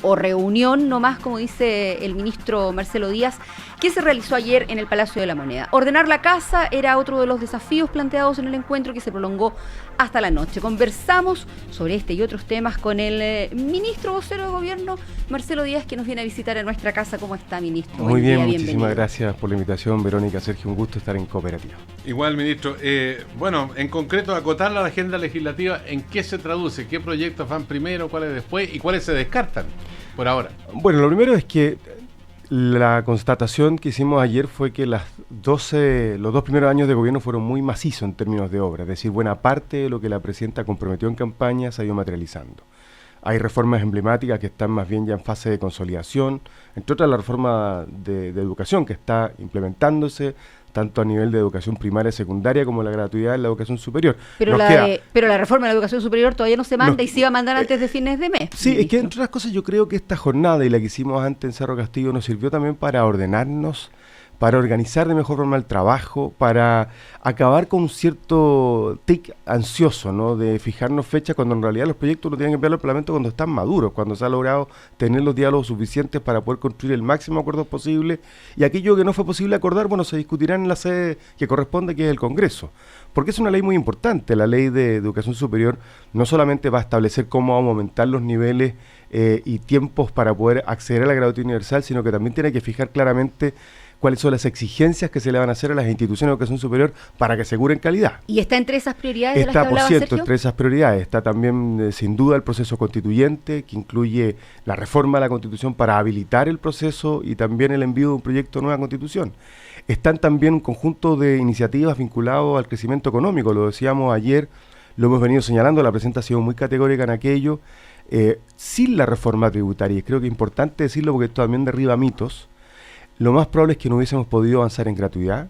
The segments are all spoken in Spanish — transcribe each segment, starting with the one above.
o reunión nomás, como dice el ministro Marcelo Díaz, que se realizó ayer en el Palacio de la Moneda. Ordenar la casa era otro de los desafíos planteados en el encuentro, que se prolongó hasta la noche. Conversamos sobre este y otros temas con el ministro vocero de gobierno, Marcelo Díaz, que nos viene a visitar a nuestra casa. ¿Cómo está, ministro? Muy bien, muchísimas gracias por la invitación, Verónica, Sergio, un gusto estar en Cooperativa. Igual, ministro. Bueno, en concreto, acotar la agenda legislativa, ¿en qué se traduce? ¿Qué proyectos van primero, cuáles después y cuáles se descartan por ahora? Bueno, lo primero es que la constatación que hicimos ayer fue que los 2 primeros años de gobierno fueron muy macizos en términos de obra, es decir, buena parte de lo que la presidenta comprometió en campaña se ha ido materializando. Hay reformas emblemáticas que están más bien ya en fase de consolidación, entre otras la reforma de educación que está implementándose, tanto a nivel de educación primaria y secundaria como la gratuidad en la educación superior. Pero la reforma de la educación superior todavía no se manda y se iba a mandar antes de fines de mes. Sí, es que entre otras cosas yo creo que esta jornada y la que hicimos antes en Cerro Castillo nos sirvió también para ordenarnos, para organizar de mejor forma el trabajo, para acabar con un cierto tic ansioso, ¿no? De fijarnos fechas cuando en realidad los proyectos no tienen que enviarlo al Parlamento cuando están maduros, cuando se ha logrado tener los diálogos suficientes para poder construir el máximo acuerdo posible, y aquello que no fue posible acordar, bueno, se discutirá en la sede que corresponde, que es el Congreso. Porque es una ley muy importante, la ley de educación superior no solamente va a establecer cómo vamos a aumentar los niveles y tiempos para poder acceder a la gratuidad universal, sino que también tiene que fijar claramente cuáles son las exigencias que se le van a hacer a las instituciones de educación superior para que aseguren calidad. ¿Y está entre esas prioridades de las que Está, por hablaba cierto, Sergio? entre esas prioridades. Está también, sin duda, el proceso constituyente, que incluye la reforma de la Constitución para habilitar el proceso y también el envío de un proyecto de nueva Constitución. Están también un conjunto de iniciativas vinculadas al crecimiento económico, lo decíamos ayer, lo hemos venido señalando, la presidenta ha sido muy categórica en aquello, sin la reforma tributaria, y creo que es importante decirlo porque esto también derriba mitos. Lo más probable es que no hubiésemos podido avanzar en gratuidad,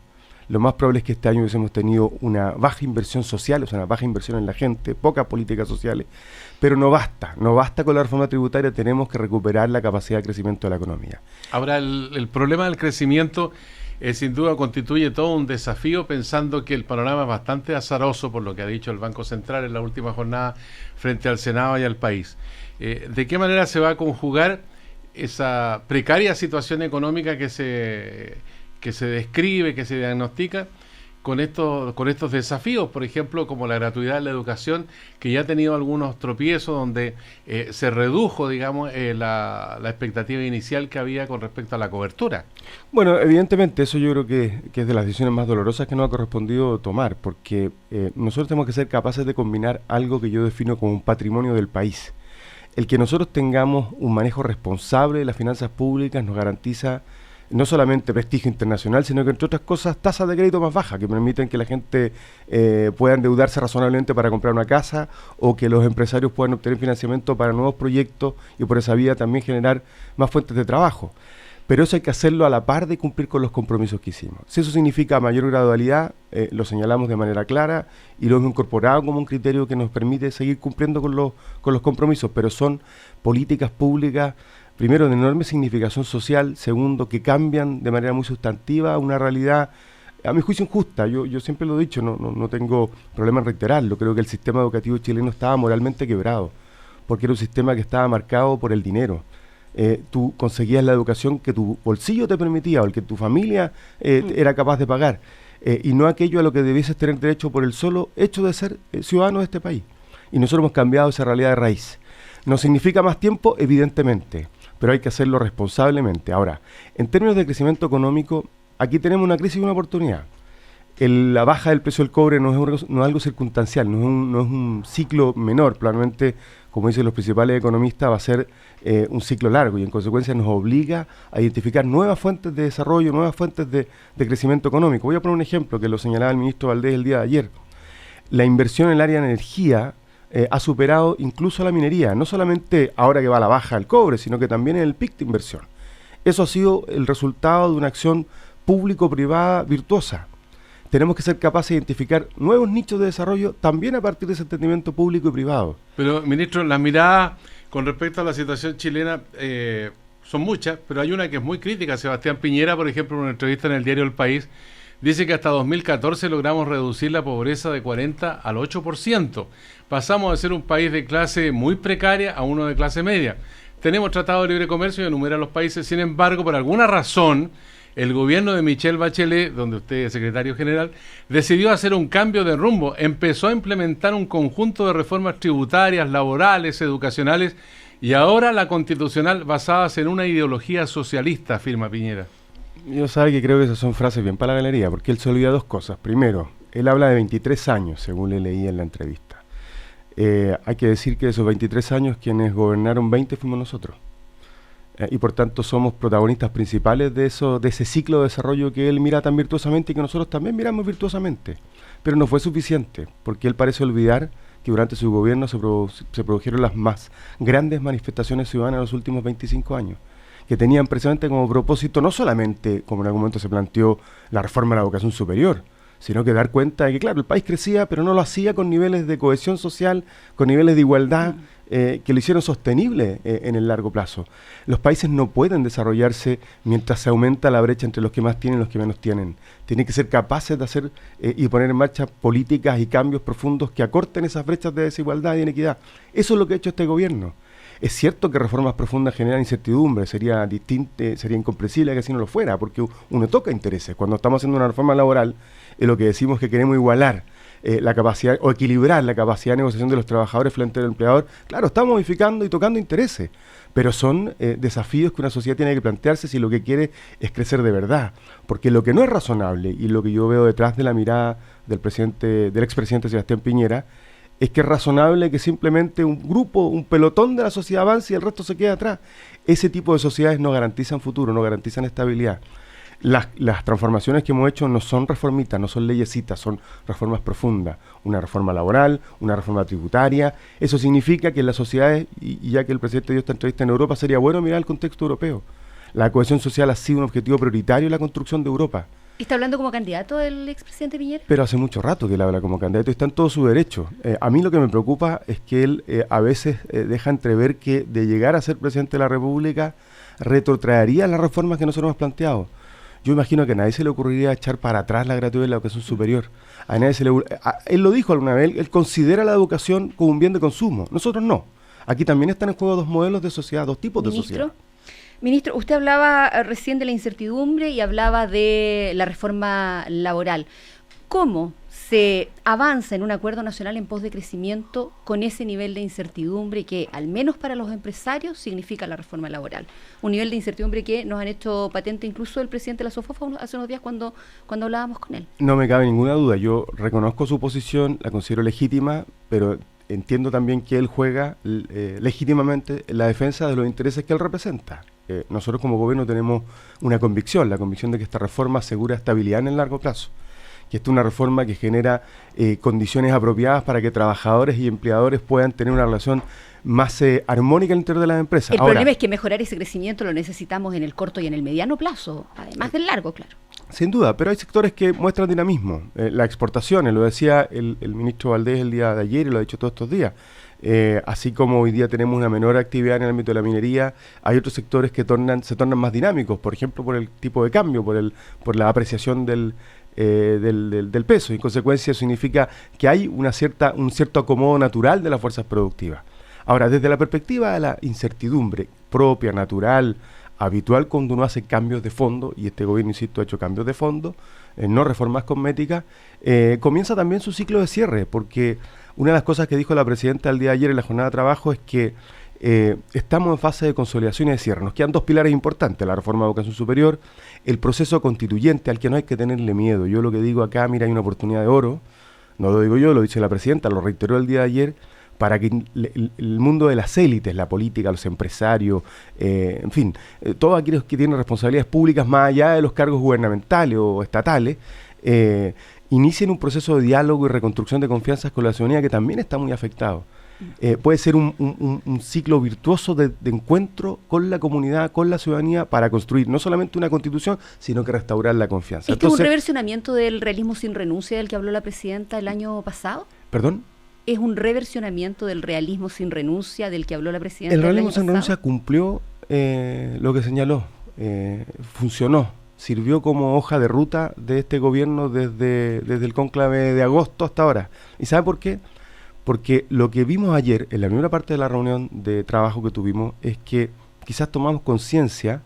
lo más probable es que este año hubiésemos tenido una baja inversión social, o sea, una baja inversión en la gente, pocas políticas sociales, pero no basta con la reforma tributaria, tenemos que recuperar la capacidad de crecimiento de la economía. Ahora, el problema del crecimiento sin duda constituye todo un desafío, pensando que el panorama es bastante azaroso por lo que ha dicho el Banco Central en la última jornada frente al Senado y al país. ¿De qué manera se va a conjugar esa precaria situación económica que se describe, que se diagnostica con estos desafíos, por ejemplo, como la gratuidad de la educación, que ya ha tenido algunos tropiezos donde se redujo, digamos, la expectativa inicial que había con respecto a la cobertura? Bueno, evidentemente eso yo creo que es de las decisiones más dolorosas que nos ha correspondido tomar, porque nosotros tenemos que ser capaces de combinar algo que yo defino como un patrimonio del país. El que nosotros tengamos un manejo responsable de las finanzas públicas nos garantiza no solamente prestigio internacional, sino que entre otras cosas tasas de crédito más bajas que permiten que la gente pueda endeudarse razonablemente para comprar una casa, o que los empresarios puedan obtener financiamiento para nuevos proyectos y por esa vía también generar más fuentes de trabajo. Pero eso hay que hacerlo a la par de cumplir con los compromisos que hicimos. Si eso significa mayor gradualidad, lo señalamos de manera clara y lo hemos incorporado como un criterio que nos permite seguir cumpliendo con los compromisos, pero son políticas públicas, primero, de enorme significación social, segundo, que cambian de manera muy sustantiva una realidad, a mi juicio, injusta. Yo siempre lo he dicho, no tengo problema en reiterarlo, creo que el sistema educativo chileno estaba moralmente quebrado, porque era un sistema que estaba marcado por el dinero. Tú conseguías la educación que tu bolsillo te permitía o el que tu familia era capaz de pagar, y no aquello a lo que debieses tener derecho por el solo hecho de ser ciudadano de este país. Y nosotros hemos cambiado esa realidad de raíz. ¿No significa más tiempo? Evidentemente, pero hay que hacerlo responsablemente. Ahora, en términos de crecimiento económico, aquí tenemos una crisis y una oportunidad. La baja del precio del cobre no es algo circunstancial, no es un ciclo menor, probablemente, como dicen los principales economistas, va a ser un ciclo largo, y en consecuencia nos obliga a identificar nuevas fuentes de desarrollo, nuevas fuentes de crecimiento económico. Voy a poner un ejemplo que lo señalaba el ministro Valdés el día de ayer. La inversión en el área de energía ha superado incluso la minería, no solamente ahora que va a la baja el cobre, sino que también en el pic de inversión. Eso ha sido el resultado de una acción público-privada virtuosa. Tenemos que ser capaces de identificar nuevos nichos de desarrollo también a partir de ese entendimiento público y privado. Pero, ministro, las miradas con respecto a la situación chilena son muchas, pero hay una que es muy crítica. Sebastián Piñera, por ejemplo, en una entrevista en el diario El País, dice que hasta 2014 logramos reducir la pobreza de 40 al 8%. Pasamos de ser un país de clase muy precaria a uno de clase media. tenemos tratado de libre comercio y enumera los países. Sin embargo, por alguna razón, el gobierno de Michelle Bachelet, donde usted es secretario general, decidió hacer un cambio de rumbo. Empezó a implementar un conjunto de reformas tributarias, laborales, educacionales y ahora la constitucional basadas en una ideología socialista, afirma Piñera. Yo sabe que creo que esas son frases bien para la galería, porque él se olvida dos cosas. Primero, él habla de 23 años, según le leí en la entrevista. Hay que decir que de esos 23 años, quienes gobernaron 20 fuimos nosotros. Y por tanto somos protagonistas principales de ese ciclo de desarrollo que él mira tan virtuosamente y que nosotros también miramos virtuosamente. Pero no fue suficiente, porque él parece olvidar que durante su gobierno se produjeron las más grandes manifestaciones ciudadanas en los últimos 25 años, que tenían precisamente como propósito no solamente, como en algún momento se planteó, la reforma de la educación superior, sino que dar cuenta de que, claro, el país crecía, pero no lo hacía con niveles de cohesión social, con niveles de igualdad, que lo hicieron sostenible en el largo plazo. Los países no pueden desarrollarse mientras se aumenta la brecha entre los que más tienen y los que menos tienen. Tienen que ser capaces de hacer y poner en marcha políticas y cambios profundos que acorten esas brechas de desigualdad y inequidad. Eso es lo que ha hecho este gobierno. Es cierto que reformas profundas generan incertidumbre, sería incomprensible que así no lo fuera, porque uno toca intereses. Cuando estamos haciendo una reforma laboral, lo que decimos es que queremos igualar la capacidad o equilibrar la capacidad de negociación de los trabajadores frente al empleador. Claro, estamos modificando y tocando intereses, pero son desafíos que una sociedad tiene que plantearse si lo que quiere es crecer de verdad. Porque lo que no es razonable, y lo que yo veo detrás de la mirada del expresidente Sebastián Piñera, es que es razonable que simplemente un grupo, un pelotón de la sociedad avance y el resto se quede atrás. Ese tipo de sociedades no garantizan futuro, no garantizan estabilidad. Las transformaciones que hemos hecho no son reformitas, no son leyesitas, son reformas profundas. Una reforma laboral, una reforma tributaria. Eso significa que en las sociedades, y ya que el presidente dio esta entrevista en Europa, sería bueno mirar el contexto europeo. La cohesión social ha sido un objetivo prioritario en la construcción de Europa. ¿Está hablando como candidato el expresidente Piñera? Pero hace mucho rato que él habla como candidato y está en todo su derecho. A mí lo que me preocupa es que él a veces deja entrever que de llegar a ser presidente de la República retrotraería las reformas que nosotros hemos planteado. Yo imagino que a nadie se le ocurriría echar para atrás la gratuidad de la educación superior. A nadie él lo dijo alguna vez, él considera la educación como un bien de consumo. Nosotros no. Aquí también están en juego dos modelos de sociedad, dos tipos de sociedad. Ministro, usted hablaba recién de la incertidumbre y hablaba de la reforma laboral. ¿Cómo se avanza en un acuerdo nacional en pos de crecimiento con ese nivel de incertidumbre que, al menos para los empresarios, significa la reforma laboral? Un nivel de incertidumbre que nos han hecho patente incluso el presidente de la SOFOFA hace unos días cuando hablábamos con él. No me cabe ninguna duda. Yo reconozco su posición, la considero legítima, pero entiendo también que él juega legítimamente la defensa de los intereses que él representa. Nosotros como gobierno tenemos una convicción, la convicción de que esta reforma asegura estabilidad en el largo plazo, que esta es una reforma que genera condiciones apropiadas para que trabajadores y empleadores puedan tener una relación más armónica al interior de las empresas. El problema es que mejorar ese crecimiento lo necesitamos en el corto y en el mediano plazo, además del largo, claro. Sin duda, pero hay sectores que muestran dinamismo. Las exportaciones, lo decía el ministro Valdés el día de ayer y lo ha dicho todos estos días. Así como hoy día tenemos una menor actividad en el ámbito de la minería, hay otros sectores que se tornan más dinámicos, por ejemplo por el tipo de cambio, por la apreciación del peso. Y en consecuencia significa que hay un cierto acomodo natural de las fuerzas productivas. Ahora, desde la perspectiva de la incertidumbre propia, natural, habitual cuando uno hace cambios de fondo, y este gobierno, insisto, ha hecho cambios de fondo, no reformas cosméticas, comienza también su ciclo de cierre, porque una de las cosas que dijo la presidenta el día de ayer en la jornada de trabajo es que estamos en fase de consolidación y de cierre. Nos quedan dos pilares importantes, la reforma de educación superior, el proceso constituyente al que no hay que tenerle miedo. Yo lo que digo acá, mira, hay una oportunidad de oro, no lo digo yo, lo dice la presidenta, lo reiteró el día de ayer, para que el mundo de las élites, la política, los empresarios, en fin, todos aquellos que tienen responsabilidades públicas más allá de los cargos gubernamentales o estatales, inicien un proceso de diálogo y reconstrucción de confianzas con la ciudadanía que también está muy afectado. Puede ser un ciclo virtuoso de encuentro con la comunidad, con la ciudadanía, para construir no solamente una constitución, sino que restaurar la confianza. ¿Este es un reversionamiento del realismo sin renuncia del que habló la presidenta el año pasado? ¿Perdón? ¿Es un reversionamiento del realismo sin renuncia del que habló la presidenta? El realismo sin renuncia cumplió lo que señaló, funcionó, sirvió como hoja de ruta de este gobierno desde el cónclave de agosto hasta ahora. ¿Y sabe por qué? Porque lo que vimos ayer, en la primera parte de la reunión de trabajo que tuvimos, es que quizás tomamos conciencia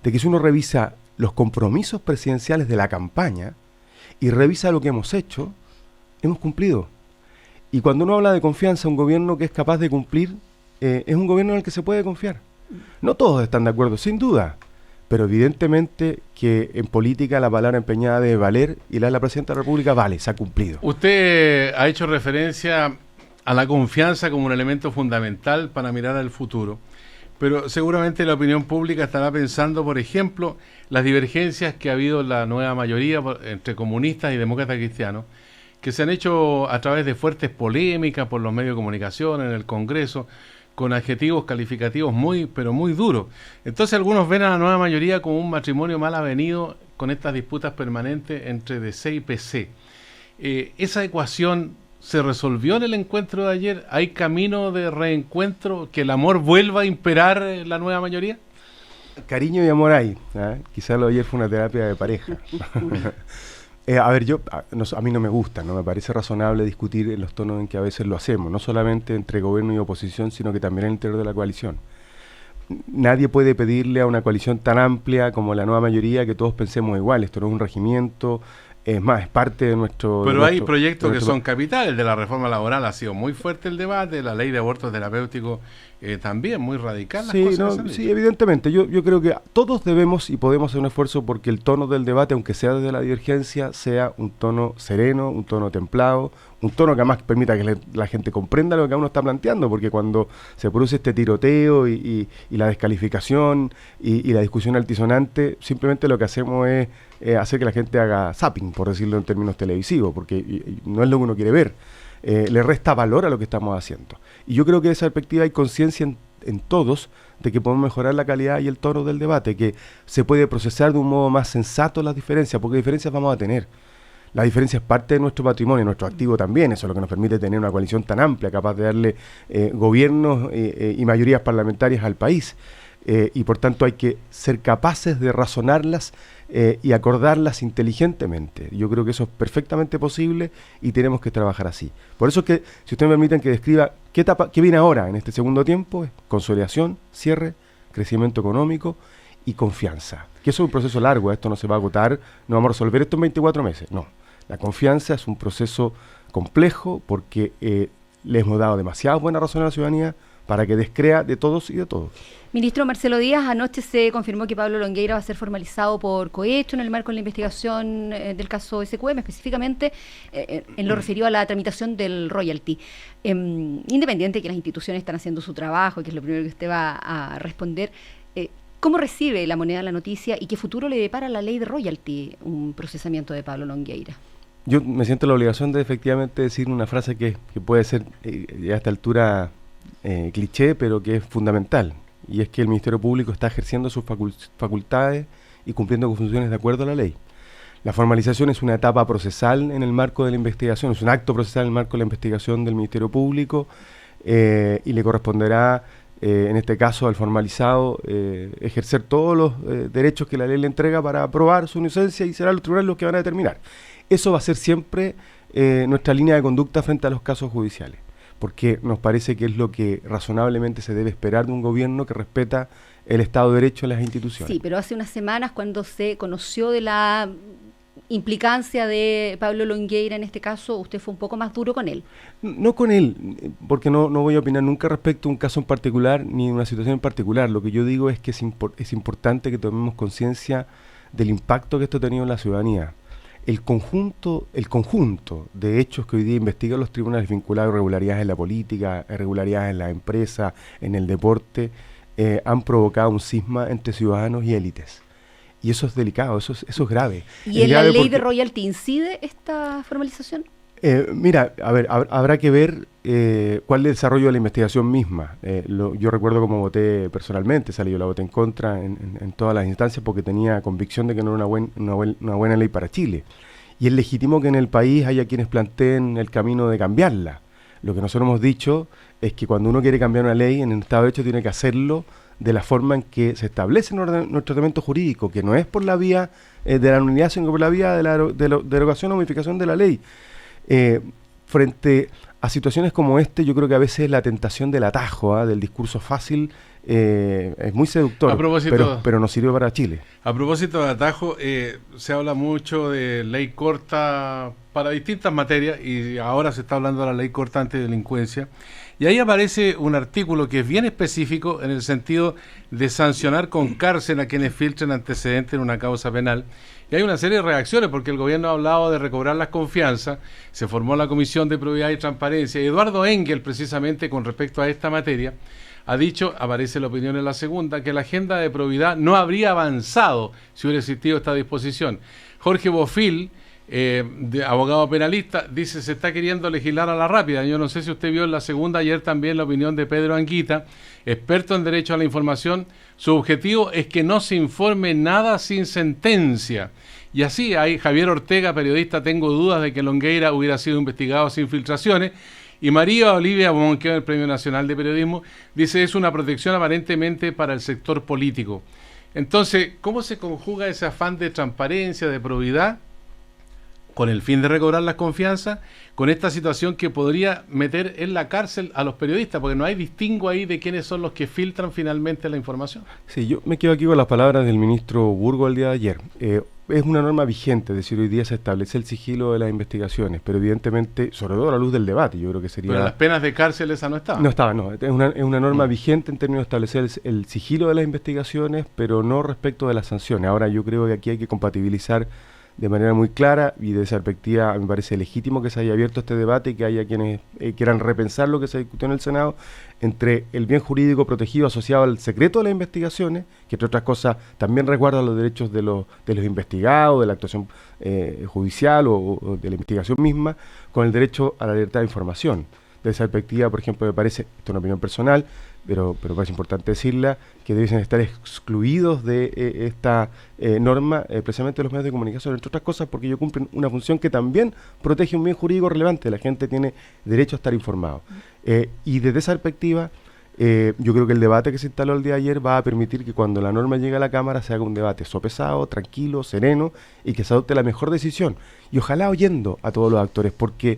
de que si uno revisa los compromisos presidenciales de la campaña y revisa lo que hemos hecho, hemos cumplido. Y cuando uno habla de confianza, un gobierno que es capaz de cumplir, es un gobierno en el que se puede confiar. No todos están de acuerdo, sin duda, pero evidentemente que en política la palabra empeñada debe valer, y la de la Presidenta de la República vale, se ha cumplido. Usted ha hecho referencia a la confianza como un elemento fundamental para mirar al futuro, pero seguramente la opinión pública estará pensando, por ejemplo, las divergencias que ha habido en la nueva mayoría entre comunistas y demócratas cristianos, que se han hecho a través de fuertes polémicas por los medios de comunicación, en el Congreso, con adjetivos calificativos muy, pero muy duros. Entonces algunos ven a la nueva mayoría como un matrimonio mal avenido con estas disputas permanentes entre DC y PC. ¿Esa ecuación se resolvió en el encuentro de ayer? ¿Hay camino de reencuentro, que el amor vuelva a imperar en la nueva mayoría? Cariño y amor hay, ¿eh? Quizás lo de ayer fue una terapia de pareja. A ver, a mí no me gusta, no me parece razonable discutir en los tonos en que a veces lo hacemos, no solamente entre gobierno y oposición, sino que también en el interior de la coalición. Nadie puede pedirle a una coalición tan amplia como la nueva mayoría que todos pensemos igual. Esto no es un regimiento, es más, es parte de nuestro... Pero hay proyectos que son capitales. De la reforma laboral ha sido muy fuerte el debate, la ley de aborto terapéutico también, muy radical. Sí, evidentemente. Yo creo que todos debemos y podemos hacer un esfuerzo porque el tono del debate, aunque sea desde la divergencia, sea un tono sereno, un tono templado, un tono que además permita que la gente comprenda lo que uno está planteando, porque cuando se produce este tiroteo y la descalificación y la discusión altisonante, simplemente lo que hacemos es hacer que la gente haga zapping, por decirlo en términos televisivos, porque no es lo que uno quiere ver. Le resta valor a lo que estamos haciendo. Y yo creo que de esa perspectiva hay conciencia en todos de que podemos mejorar la calidad y el tono del debate, que se puede procesar de un modo más sensato las diferencias, porque diferencias vamos a tener. La diferencia es parte de nuestro patrimonio, nuestro activo también. Eso es lo que nos permite tener una coalición tan amplia, capaz de darle gobiernos y mayorías parlamentarias al país. Y por tanto hay que ser capaces de razonarlas y acordarlas inteligentemente. Yo creo que eso es perfectamente posible y tenemos que trabajar así. Por eso es que, si ustedes me permiten que describa qué viene ahora en este segundo tiempo, es consolidación, cierre, crecimiento económico y confianza. Que eso es un proceso largo, esto no se va a agotar, no vamos a resolver esto en 24 meses, no. La confianza es un proceso complejo porque le hemos dado demasiadas buenas razones a la ciudadanía para que descrea de todos y de todos. Ministro Marcelo Díaz, anoche se confirmó que Pablo Longueira va a ser formalizado por cohecho en el marco de la investigación del caso SQM, específicamente en lo referido a la tramitación del royalty. Independiente de que las instituciones están haciendo su trabajo, que es lo primero que usted va a responder, ¿cómo recibe la moneda la noticia y qué futuro le depara la ley de royalty, un procesamiento de Pablo Longueira? Yo me siento la obligación de efectivamente decir una frase que puede ser a esta altura cliché, pero que es fundamental, y es que el Ministerio Público está ejerciendo sus facultades y cumpliendo con funciones de acuerdo a la ley. La formalización es una etapa procesal en el marco de la investigación, es un acto procesal en el marco de la investigación del Ministerio Público y le corresponderá, en este caso al formalizado, ejercer todos los derechos que la ley le entrega para probar su inocencia, y serán los tribunales los que van a determinar. Eso va a ser siempre nuestra línea de conducta frente a los casos judiciales, porque nos parece que es lo que razonablemente se debe esperar de un gobierno que respeta el Estado de Derecho en las instituciones. Sí, pero hace unas semanas, cuando se conoció de la implicancia de Pablo Longueira en este caso, usted fue un poco más duro con él. No con él, porque no voy a opinar nunca respecto a un caso en particular ni una situación en particular. Lo que yo digo es que es importante que tomemos conciencia del impacto que esto ha tenido en la ciudadanía. El conjunto de hechos que hoy día investigan los tribunales vinculados a irregularidades en la política, irregularidades en la empresa, en el deporte, han provocado un cisma entre ciudadanos y élites. Y eso es delicado, eso es grave. ¿Y en la ley de royalty incide esta formalización? Mira, a ver, habrá que ver cuál es el desarrollo de la investigación misma. Yo recuerdo cómo voté personalmente, yo la voté en contra en todas las instancias porque tenía convicción de que no era una buena ley para Chile. Y es legítimo que en el país haya quienes planteen el camino de cambiarla. Lo que nosotros hemos dicho es que cuando uno quiere cambiar una ley en el Estado de Derecho tiene que hacerlo de la forma en que se establece nuestro tratamiento jurídico, que no es por la vía de la nulidad, sino por la vía de la derogación o modificación de la ley. frente a situaciones como yo creo que a veces la tentación del atajo, del discurso fácil, es muy seductor, pero no sirve para Chile. A propósito de atajo, se habla mucho de ley corta para distintas materias y ahora se está hablando de la ley corta antidelincuencia. Y ahí aparece un artículo que es bien específico en el sentido de sancionar con cárcel a quienes filtren antecedentes en una causa penal. Y hay una serie de reacciones porque el gobierno ha hablado de recobrar las confianzas, se formó la Comisión de Probidad y Transparencia y Eduardo Engel, precisamente con respecto a esta materia, ha dicho, aparece la opinión en la segunda, que la agenda de probidad no habría avanzado si hubiera existido esta disposición. Jorge Bofill, abogado penalista, dice se está queriendo legislar a la rápida. Yo no sé si usted vio en la segunda ayer también la opinión de Pedro Anguita, experto en derecho a la información. Su objetivo es que no se informe nada sin sentencia. Y así hay Javier Ortega, periodista, tengo dudas de que Longueira hubiera sido investigado sin filtraciones. Y María Olivia Monqueo, el Premio Nacional de Periodismo, dice es una protección aparentemente para el sector político. Entonces, ¿cómo se conjuga ese afán de transparencia, de probidad, con el fin de recobrar la confianza, con esta situación que podría meter en la cárcel a los periodistas? Porque no hay distingo ahí de quiénes son los que filtran finalmente la información. Sí, yo me quedo aquí con las palabras del ministro Burgo el día de ayer. Es una norma vigente, es decir, hoy día se establece el sigilo de las investigaciones, pero evidentemente, sobre todo a la luz del debate, yo creo que sería... Pero las penas de cárcel esa no estaban. No estaba, no. Es una norma vigente en términos de establecer el sigilo de las investigaciones, pero no respecto de las sanciones. Ahora, yo creo que aquí hay que compatibilizar de manera muy clara, y de esa perspectiva me parece legítimo que se haya abierto este debate y que haya quienes quieran repensar lo que se discutió en el Senado, entre el bien jurídico protegido asociado al secreto de las investigaciones, que entre otras cosas también resguarda los derechos de los investigados, de la actuación judicial o de la investigación misma, con el derecho a la libertad de información. De esa perspectiva, por ejemplo, me parece, esto es una opinión personal, pero parece importante decirla, que deben estar excluidos de esta norma precisamente los medios de comunicación, entre otras cosas porque ellos cumplen una función que también protege un bien jurídico relevante. La gente tiene derecho a estar informado. Y desde esa perspectiva, yo creo que el debate que se instaló el día de ayer va a permitir que cuando la norma llegue a la Cámara se haga un debate sopesado, tranquilo, sereno, y que se adopte la mejor decisión. Y ojalá oyendo a todos los actores, porque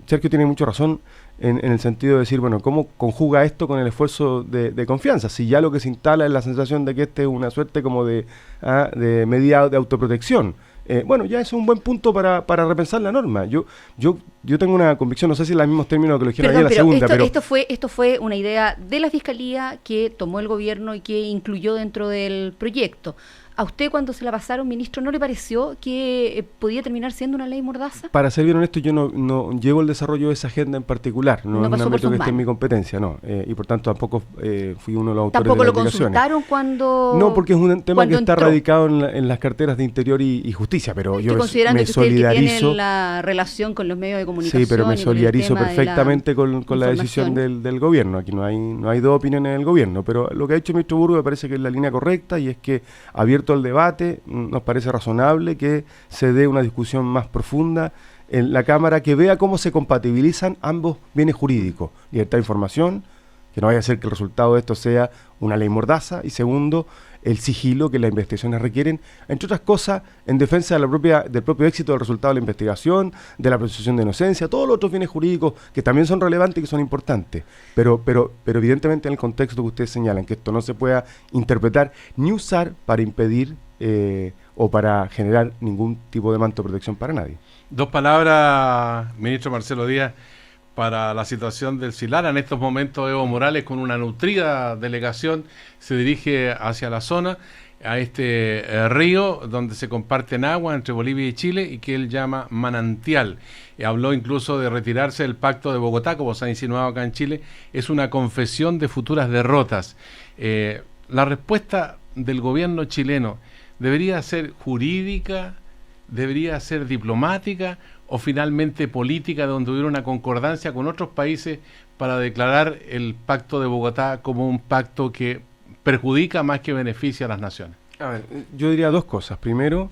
Sergio tiene mucha razón en el sentido de decir, bueno, ¿cómo conjuga esto con el esfuerzo de confianza? Si ya lo que se instala es la sensación de que este es una suerte como de medida de autoprotección. Bueno, ya es un buen punto para repensar la norma. Yo tengo una convicción, no sé si en los mismos términos que lo dijeron ayer la segunda, pero... Esto fue una idea de la Fiscalía que tomó el gobierno y que incluyó dentro del proyecto. ¿A usted cuando se la pasaron, ministro, no le pareció que podía terminar siendo una ley mordaza? Para ser bien honesto, yo no llevo el desarrollo de esa agenda en particular. No es un ámbito que esté en mi competencia, no. Y por tanto tampoco fui uno de los autores ¿Tampoco de las lo consultaron cuando...? No, porque es un tema que está radicado en las carteras de Interior y Justicia, pero yo me solidarizo... que tiene la relación con los medios de comunicación. Sí, pero me solidarizo perfectamente con la decisión del gobierno. Aquí no hay dos opiniones del gobierno, pero lo que ha dicho el ministro Burgo me parece que es la línea correcta, y es que abierto al debate, nos parece razonable que se dé una discusión más profunda en la Cámara, que vea cómo se compatibilizan ambos bienes jurídicos: libertad de información, que no vaya a ser que el resultado de esto sea una ley mordaza, y segundo, el sigilo que las investigaciones requieren, entre otras cosas, en defensa del propio éxito del resultado de la investigación, de la presunción de inocencia, todos los otros bienes jurídicos que también son relevantes y que son importantes, pero evidentemente en el contexto que ustedes señalan, que esto no se pueda interpretar ni usar para impedir o para generar ningún tipo de manto de protección para nadie. Dos palabras, ministro Marcelo Díaz, para la situación del Silara. En estos momentos Evo Morales, con una nutrida delegación, se dirige hacia la zona, a este río donde se comparten agua entre Bolivia y Chile y que él llama manantial. Habló incluso de retirarse del Pacto de Bogotá, como se ha insinuado acá en Chile. Es una confesión de futuras derrotas. La respuesta del gobierno chileno debería ser jurídica, debería ser diplomática o finalmente política, donde hubiera una concordancia con otros países para declarar el Pacto de Bogotá como un pacto que perjudica más que beneficia a las naciones. A ver, yo diría dos cosas. Primero,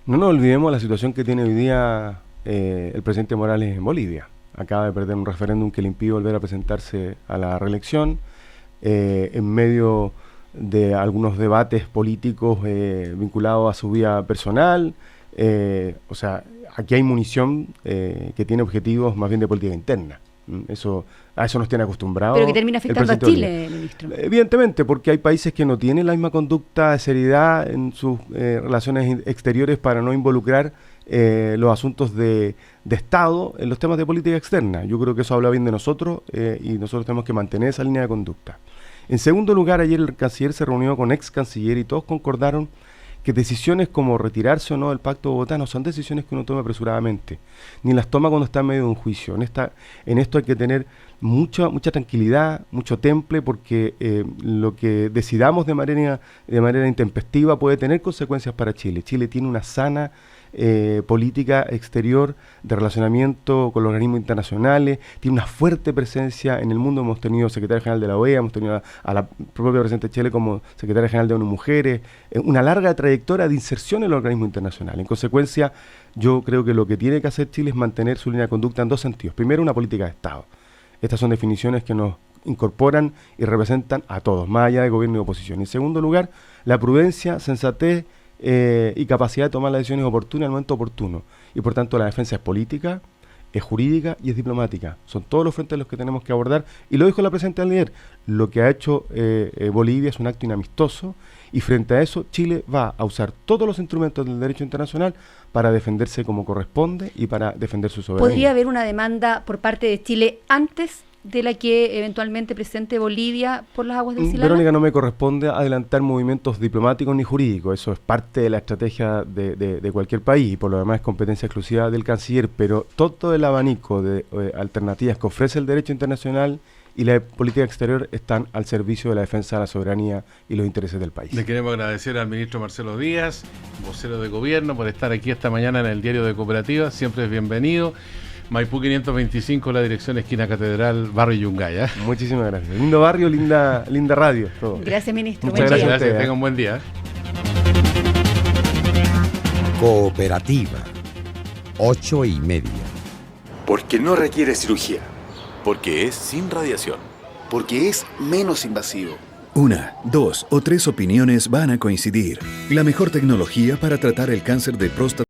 no nos olvidemos la situación que tiene hoy día el presidente Morales en Bolivia. Acaba de perder un referéndum que le impide volver a presentarse a la reelección, en medio de algunos debates políticos vinculados a su vida personal. O sea, aquí hay munición que tiene objetivos más bien de política interna. A eso nos tiene acostumbrados. Pero que termina afectando a Chile, ministro. Evidentemente, porque hay países que no tienen la misma conducta de seriedad en sus relaciones exteriores para no involucrar los asuntos de Estado en los temas de política externa. Yo creo que eso habla bien de nosotros y nosotros tenemos que mantener esa línea de conducta. En segundo lugar, ayer el canciller se reunió con ex canciller y todos concordaron que decisiones como retirarse o no del Pacto de Bogotá no son decisiones que uno toma apresuradamente, ni las toma cuando está en medio de un juicio. En esto hay que tener mucha tranquilidad, mucho temple, porque lo que decidamos de manera intempestiva puede tener consecuencias para Chile. Chile tiene una sana política exterior de relacionamiento con los organismos internacionales, tiene una fuerte presencia en el mundo. Hemos tenido secretario general de la OEA, hemos tenido a la propia presidenta de Chile como secretaria general de ONU Mujeres, una larga trayectoria de inserción en los organismos internacionales. En consecuencia, yo creo que lo que tiene que hacer Chile es mantener su línea de conducta en dos sentidos. Primero, una política de Estado. Estas son definiciones que nos incorporan y representan a todos, más allá de gobierno y oposición. En segundo lugar, la prudencia, sensatez y capacidad de tomar las decisiones oportunas en el momento oportuno. Y por tanto la defensa es política, es jurídica y es diplomática. Son todos los frentes los que tenemos que abordar. Y lo dijo la presidenta del líder, lo que ha hecho Bolivia es un acto inamistoso, y frente a eso Chile va a usar todos los instrumentos del derecho internacional para defenderse como corresponde y para defender su soberanía. ¿Podría haber una demanda por parte de Chile antes de la que eventualmente presente Bolivia por las aguas del Silala? Verónica, no me corresponde adelantar movimientos diplomáticos ni jurídicos, eso es parte de la estrategia de cualquier país y por lo demás es competencia exclusiva del canciller, pero todo el abanico de alternativas que ofrece el derecho internacional y la política exterior están al servicio de la defensa de la soberanía y los intereses del país. Le queremos agradecer al ministro Marcelo Díaz, vocero de gobierno, por estar aquí esta mañana en el Diario de Cooperativas. Siempre es bienvenido. Maipú 525, la dirección esquina Catedral, barrio Yungay. Muchísimas gracias. Lindo barrio, linda radio. Todo. Gracias, ministro. Muchas gracias. Gracias, tenga un buen día. Cooperativa 8:30. Porque no requiere cirugía. Porque es sin radiación. Porque es menos invasivo. Una, dos o tres opiniones van a coincidir. La mejor tecnología para tratar el cáncer de próstata